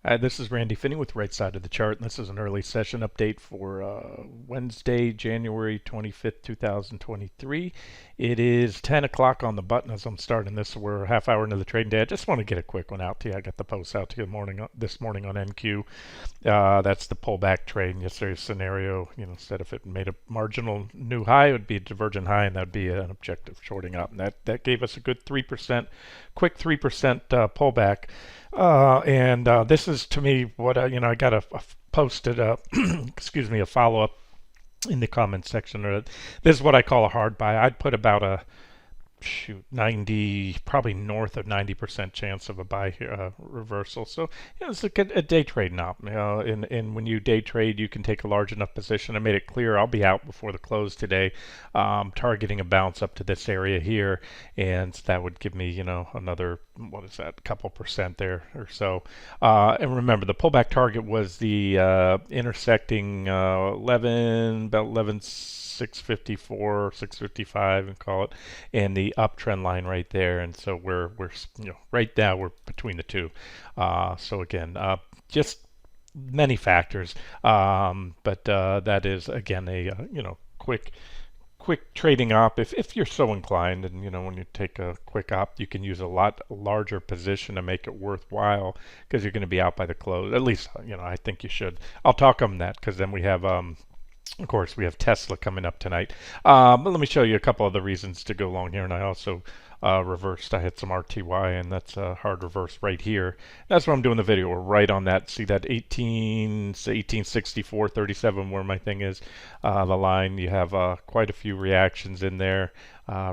This is Randy Finney with Right Side of the Chart, and this is an early session update for Wednesday, January 25th, 2023. It is 10 o'clock on the button as I'm starting this. We're a half hour into the trading day. I just want to get a quick one out to you. I got the post out to you this morning on NQ. That's the pullback trade. Yesterday's scenario, instead if it made a marginal new high, it would be a divergent high, and that would be an objective shorting up. And that gave us a good 3%, quick 3% pullback. And this is to me what I got a posted excuse me, a follow up in the comments section. This is what I call a hard buy. I'd put about a 90, probably north of 90% chance of a buy reversal. So it's like a day trade now. And when you day trade, you can take a large enough position. I made it clear I'll be out before the close today, targeting a bounce up to this area here, and that would give me another, what is that, couple percent there or so. And remember, the pullback target was the intersecting 11, about 11. 654, 655, and call it, and the uptrend line right there. And so we're right now we're between the two. So again, just many factors, but that is again a quick trading op if you're so inclined. And when you take a quick op, you can use a lot larger position to make it worthwhile, because you're going to be out by the close. At least I think you should. I'll talk on that, because then we have of course, we have Tesla coming up tonight. But let me show you a couple other reasons to go long here. And I also reversed. I had some RTY, and that's a hard reverse right here. That's what I'm doing the video. We're right on that. See that 1864.37 where my thing is, the line. You have quite a few reactions in there.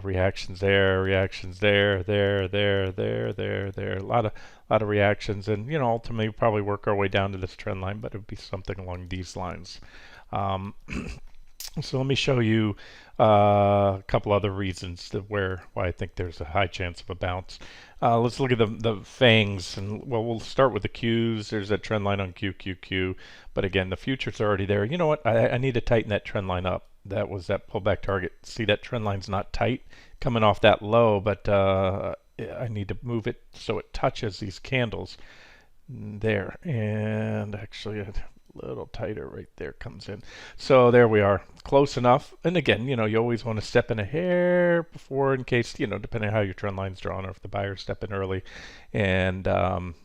Reactions there, reactions there, there. A lot of reactions, and ultimately probably work our way down to this trend line, but it would be something along these lines. So let me show you a couple other reasons why I think there's a high chance of a bounce. Let's look at the fangs, and we'll start with the Qs. There's that trend line on QQQ, but again, the futures are already there. You know what? I need to tighten that trend line up. That was that pullback target. See, that trend line's not tight coming off that low, but I need to move it so it touches these candles there, and actually a little tighter right there comes in. So there we are, close enough. And again, you always want to step in a hair before, in case, depending on how your trend line's drawn, or if the buyers step in early. And again,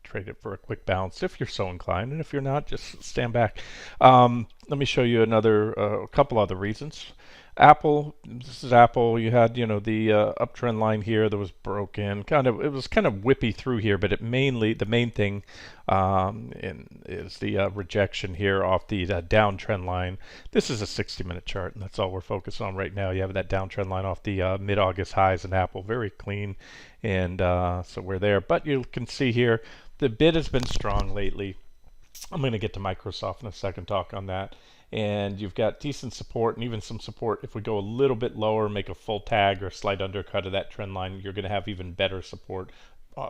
trade it for a quick bounce if you're so inclined, and if you're not, just stand back. Let me show you a couple other reasons. Apple, this is Apple. You had the uptrend line here that was broken. It was kind of whippy through here, but the main thing is the rejection here off the downtrend line. This is a 60-minute chart, and that's all we're focused on right now. You have that downtrend line off the mid-August highs in Apple, very clean, and so we're there. But you can see here the bid has been strong lately. I'm going to get to Microsoft in a second, talk on that. And you've got decent support, and even some support. If we go a little bit lower, make a full tag or a slight undercut of that trend line, you're going to have even better support.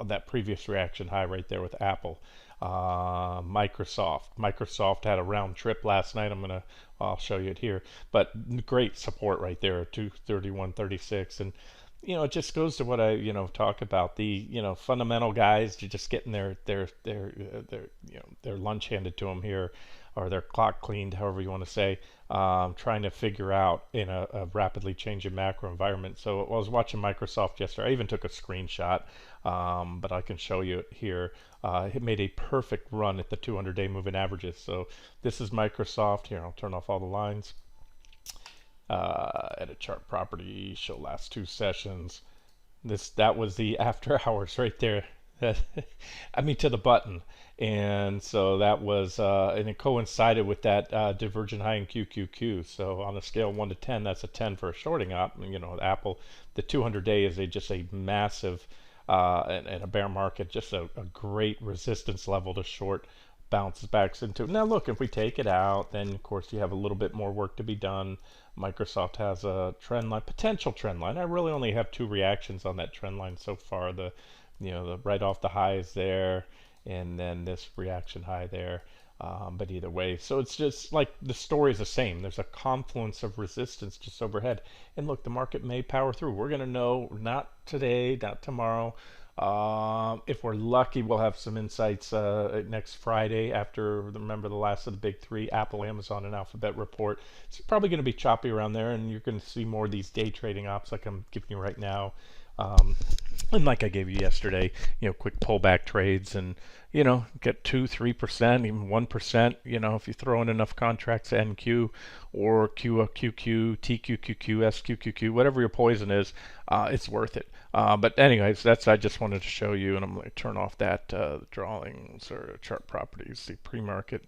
That previous reaction high right there with Apple. Microsoft had a round trip last night. I'll show you it here, but great support right there, 231.36. And it just goes to what I talk about, the fundamental guys just getting their lunch handed to them here, or their clock cleaned, however you want to say, trying to figure out in a rapidly changing macro environment. So I was watching Microsoft yesterday. I even took a screenshot, but I can show you it here. It made a perfect run at the 200-day moving averages. So this is Microsoft. Here, I'll turn off all the lines. Edit chart property, show last two sessions. That was the after hours right there. I mean, to the button. And so that was and it coincided with that divergent high in QQQ. So on a scale of 1 to 10, that's a 10 for a shorting op. Apple, the 200-day is just a massive and a bear market, just a great resistance level to short. Bounces back into. Now look, if we take it out, then of course you have a little bit more work to be done. Microsoft has a trend line, potential trend line. I really only have two reactions on that trend line so far. The right off the highs there, and then this reaction high there. But either way, so it's just like the story is the same. There's a confluence of resistance just overhead. And look, the market may power through. We're going to know, not today, not tomorrow, If we're lucky, we'll have some insights next Friday after, remember, the last of the big three, Apple, Amazon, and Alphabet report. It's probably going to be choppy around there, and you're going to see more of these day trading ops like I'm giving you right now. Um, and like I gave you yesterday, quick pullback trades and, get 2, 3%, even 1%, if you throw in enough contracts, NQ or QQQ, TQQQ, SQQQ, whatever your poison is, it's worth it. But anyways, I just wanted to show you, and I'm going to turn off that drawings or chart properties, the pre-market.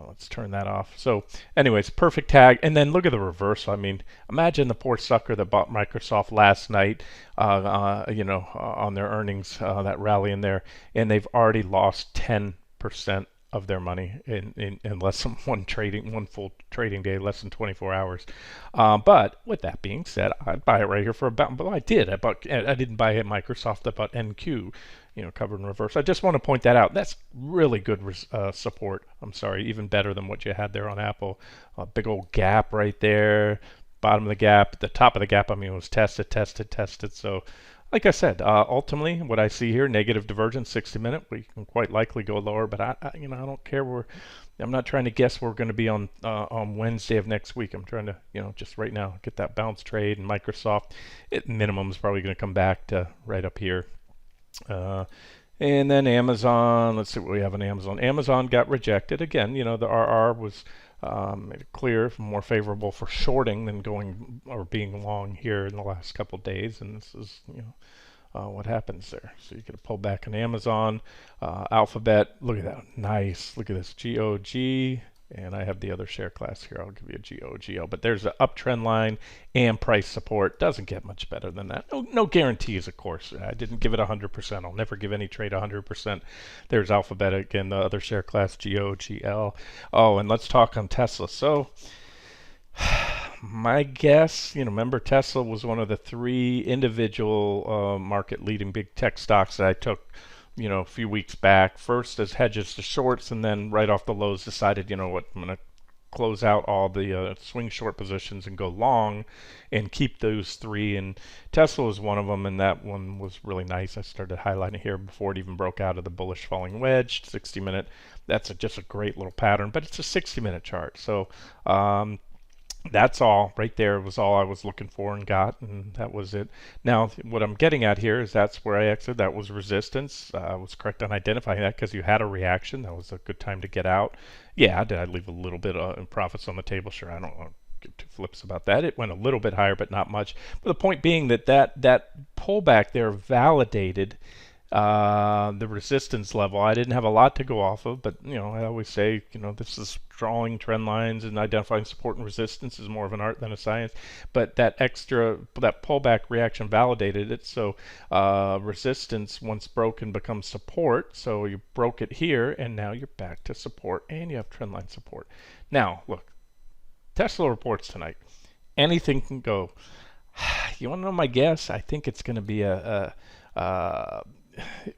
Let's turn that off. So anyways, perfect tag. And then look at the reversal. I mean, imagine the poor sucker that bought Microsoft last night, on their earnings, that rally in there, and they've already lost 10% of their money in less than one full trading day, less than 24 hours. But with that being said, I'd buy it right here for about, but I didn't buy it Microsoft, I bought NQ, covered in reverse. I just want to point that out. That's really good support. I'm sorry, even better than what you had there on Apple. A big old gap right there. Bottom of the gap, the top of the gap, was tested, tested, tested. So, like I said, ultimately, what I see here, negative divergence, 60-minute. We can quite likely go lower, but I don't care. I'm not trying to guess where we're going to be on Wednesday of next week. I'm trying to, just right now get that bounce trade. And Microsoft, at minimum, is probably going to come back to right up here. And then Amazon, let's see what we have on Amazon. Amazon got rejected. Again, the RR was made it clear, more favorable for shorting than going or being long here in the last couple of days. And this is, what happens there. So you get a pull back on Amazon. Alphabet, look at that. Nice. Look at this. GOG. And I have the other share class here. I'll give you a GOGO. But there's an uptrend line and price support. Doesn't get much better than that. No guarantees, of course. I didn't give it 100%. I'll never give any trade 100%. There's Alphabet again, the other share class, GOGL. Oh, and let's talk on Tesla. So my guess, remember Tesla was one of the 3 individual market leading big tech stocks that I took a few weeks back, first as hedges to shorts, and then right off the lows decided, what, I'm going to close out all the swing short positions and go long and keep those 3. And Tesla was one of them, and that one was really nice. I started highlighting here before it even broke out of the bullish falling wedge, 60-minute. That's just a great little pattern, but it's a 60-minute chart. So that's all right there was all I was looking for and got, and that was it. Now, what I'm getting at here is that's where I exited. That was resistance. I was correct on identifying that because you had a reaction. That was a good time to get out. Yeah, did I leave a little bit in profits on the table? Sure, I don't want to give two flips about that. It went a little bit higher, but not much. But the point being that pullback there validated the resistance level. I didn't have a lot to go off of, but I always say, this is drawing trend lines and identifying support and resistance is more of an art than a science. But that pullback reaction validated it. So resistance, once broken, becomes support. So you broke it here, and now you're back to support, and you have trend line support. Now, look, Tesla reports tonight. Anything can go. You want to know my guess? I think it's going to be a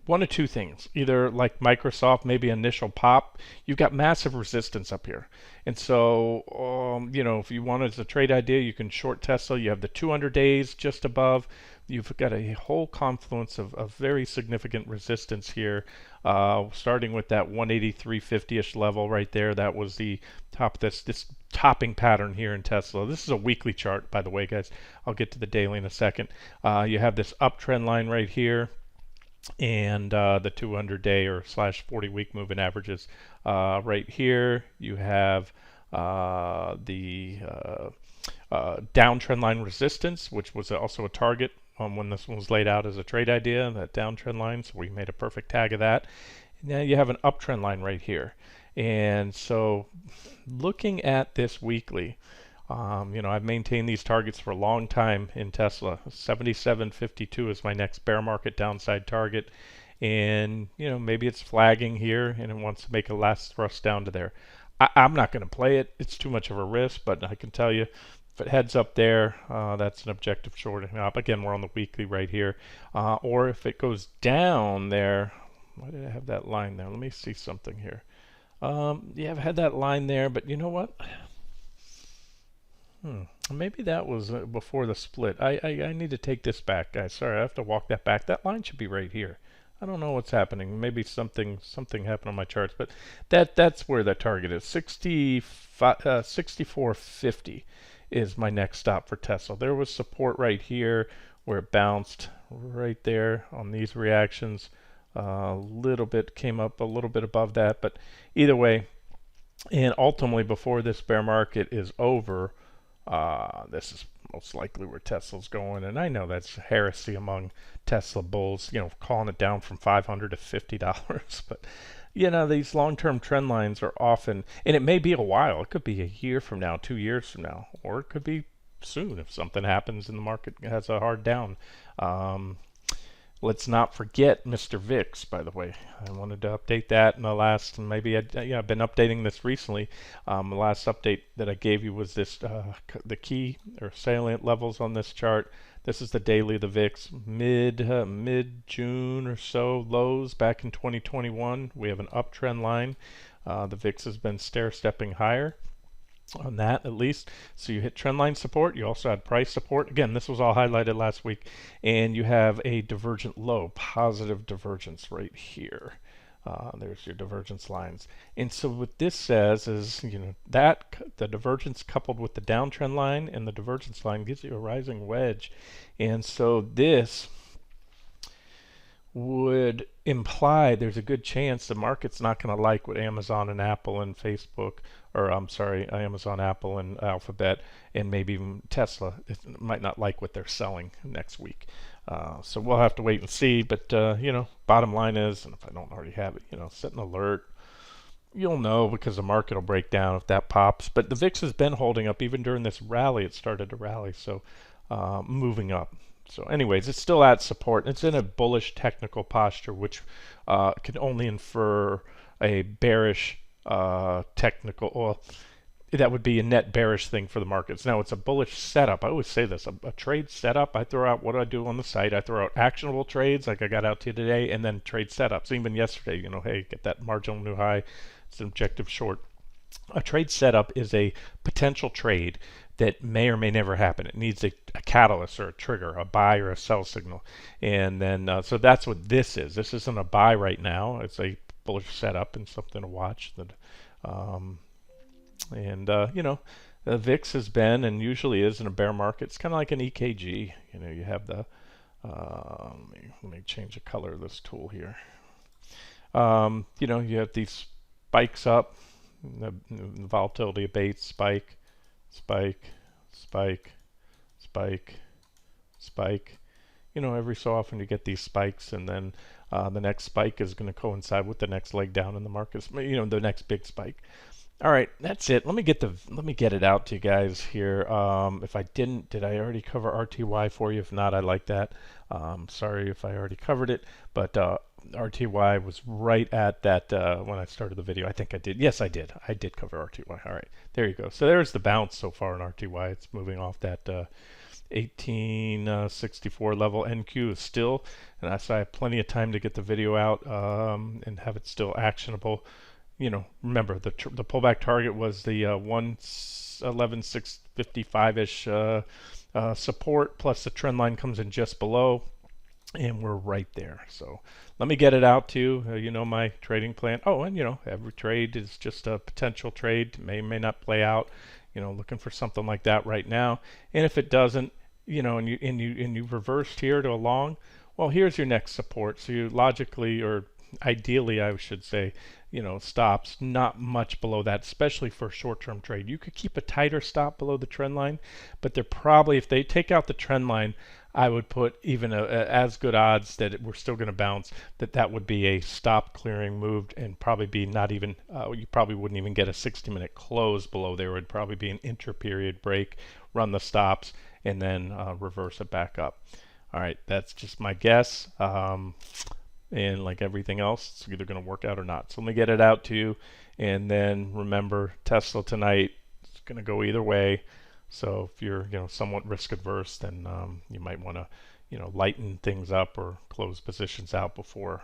one of two things. Either like Microsoft, maybe initial pop, you've got massive resistance up here. And so, if you want as a trade idea, you can short Tesla. You have the 200 days just above. You've got a whole confluence of very significant resistance here, starting with that 183.50-ish level right there. That was the top, this topping pattern here in Tesla. This is a weekly chart, by the way, guys. I'll get to the daily in a second. You have this uptrend line right here, and the 200-day or / 40-week moving averages right here. You have the downtrend line resistance, which was also a target when this one was laid out as a trade idea, that downtrend line. So we made a perfect tag of that. Now you have an uptrend line right here. And so looking at this weekly, I've maintained these targets for a long time in Tesla. 77.52 is my next bear market downside target. And, maybe it's flagging here and it wants to make a last thrust down to there. I'm not going to play it. It's too much of a risk, but I can tell you if it heads up there, that's an objective shorting up. Again, we're on the weekly right here. Or if it goes down there, why did I have that line there? Let me see something here. Yeah, I've had that line there, but you know what? Maybe that was before the split. I need to take this back, guys. Sorry, I have to walk that back. That line should be right here. I don't know what's happening. Maybe something happened on my charts, but that's where that target is. 64.50 is my next stop for Tesla. There was support right here where it bounced right there on these reactions. A little bit came up a little bit above that, but either way, and ultimately before this bear market is over, this is most likely where Tesla's going, and I know that's heresy among Tesla bulls, calling it down from 500 to $50. But these long-term trend lines are often, and it may be a while. It could be a year from now, 2 years from now, or it could be soon if something happens and the market has a hard down. Let's not forget Mr. VIX, by the way. I wanted to update that in the last, maybe I've been updating this recently. The last update that I gave you was this, the key or salient levels on this chart. This is the daily of the VIX, mid-June or so, lows back in 2021. We have an uptrend line. The VIX has been stair-stepping higher on that at least. So you hit trendline support, you also had price support. Again, this was all highlighted last week, and you have a divergent low, positive divergence right here. There's your divergence lines. And so what this says is, that the divergence coupled with the downtrend line and the divergence line gives you a rising wedge. And so this would imply there's a good chance the market's not going to like what Amazon and Apple and Facebook, or I'm sorry, Amazon, Apple, and Alphabet, and maybe even Tesla might not like what they're selling next week. So we'll have to wait and see. But bottom line is, and if I don't already have it, set an alert. You'll know because the market will break down if that pops. But the VIX has been holding up even during this rally. It started to rally, so moving up. So anyways, it's still at support. It's in a bullish technical posture, which can only infer a bearish technical, well, that would be a net bearish thing for the markets. Now, it's a bullish setup. I always say this, a trade setup. I throw out, what do I do on the site? I throw out actionable trades like I got out to today, and then trade setups. Even yesterday, hey, get that marginal new high. It's an objective short. A trade setup is a potential trade that may or may never happen. It needs a catalyst or a trigger, a buy or a sell signal. And then, so that's what this is. This isn't a buy right now. It's a bullish setup and something to watch. The VIX has been and usually is in a bear market. It's kind of like an EKG. You have the, let me change the color of this tool here. You have these spikes up, the volatility abates, spike, spike, spike, spike, spike. Every so often you get these spikes, and then the next spike is going to coincide with the next leg down in the markets. The next big spike. All right, that's it. Let me get it out to you guys here. If I didn't, did I already cover RTY for you? If not, I like that. Sorry if I already covered it, but RTY was right at that when I started the video. I think I did. Yes, I did. I did cover RTY. All right, there you go. So there's the bounce so far in RTY. It's moving off that 1864 level. NQ is still, and I have plenty of time to get the video out and have it still actionable. Remember the pullback target was the 111,655-ish support, plus the trend line comes in just below, and we're right there. So let me get it out to you. My trading plan. Oh, and every trade is just a potential trade. May not play out. Looking for something like that right now. And if it doesn't, and you reversed here to a long, well, here's your next support. So you logically, or ideally, I should say, stops not much below that, especially for a short-term trade. You could keep a tighter stop below the trend line, but they're probably, if they take out the trend line, I would put even as good odds that we're still going to bounce, that would be a stop clearing move, and probably be not even, you probably wouldn't even get a 60-minute close below there. It would probably be an inter-period break, run the stops, and then reverse it back up. All right, that's just my guess. And like everything else, it's either going to work out or not. So let me get it out to you. And then remember, Tesla tonight, it's going to go either way. So if you're somewhat risk adverse, then you might want to lighten things up or close positions out before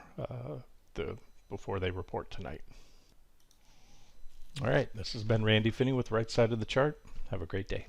they report tonight. All right, this has been Randy Finney with Right Side of the Chart. Have a great day.